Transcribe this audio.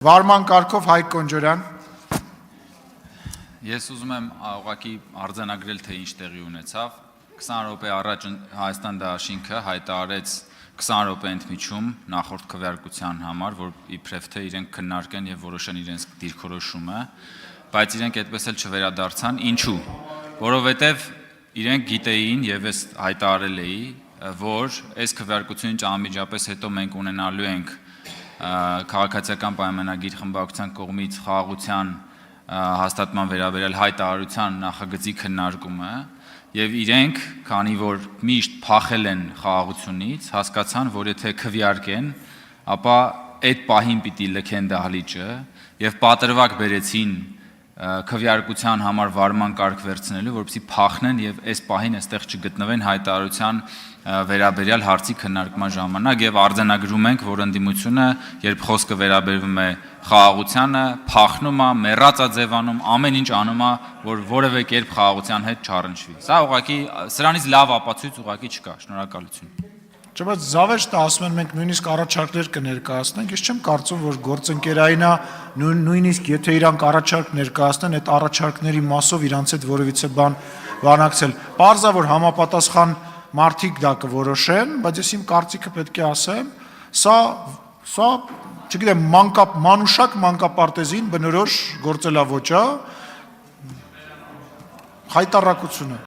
Վարման կարգով Հայկ Կոնջորյան։ Ես ուզում եմ ուղղակի արձանագրել, թե ինչ տեղի ունեցավ։ 20 րոպե առաջ Հայաստան դաշինքը հայտարարեց 20 րոպե ընդմիջում նախորդ քվեարկության համար, որ իբրև թե իրենք քննարկեն եւ որոշեն իրենց դիրքորոշումը, բայց իրենք այդպես էլ չվերադարձան։ Ինչու՞։ Որովհետեւ իրենք գիտեին եւ ես հայտարարել էի, որ այս քվեարկությունից անմիջապես հետո մենք ունենալու ենք քաղաքացիական պայմանագիր խմբակցության կողմից խաղաղության հաստատման վերաբերյալ հայտարարության նախագծի քննարկումը եւ իրենք, քանի որ միշտ փախել են խաղաղությունից, հասկացան, որ եթե քվեարկեն, ապա այդ պահին պիտի լքեն դահլիճը եւ պատրվակ բերեցին քվեարկության համար վարման կարգ վերցնելու, որպեսզի փախնեն եւ այս պահին այստեղ չգտնվեն հայտարարության վերաբերյալ հարցի քննարկման ժամանակ եւ արձանագրում ենք, որ ընդդիմությունը, երբ խոսքը վերաբերվում է խաղաղությանը, փախնում է, մեռած է ձևանում, ամեն ինչ անում է, որ որևէ կերպ խաղաղության հետ չառնչվի։ Սա ուղղակի սրանից լավ ապացույց ուղղակի չկա։ Շնորհակալություն։ Բայց զավեշտը ասում են մենք նույնիսկ առաջարկներ կներկայացնենք, ես չեմ կարծում, որ գործընկերային է նույնիսկ եթե իրանք առաջարկ ներկայացնեն, այդ առաջարկների մասով իրանց հետ որևիցե բան բանակցել։ Պարզա որ համապատասխան մարդիկ դա կորոշեն, բայց ես իմ կարծիքը պետք է ասեմ, սա չգիտեմ, մանուշակ մանկապարտեզին բնորոշ գործելավոճ է, հայտարարությունը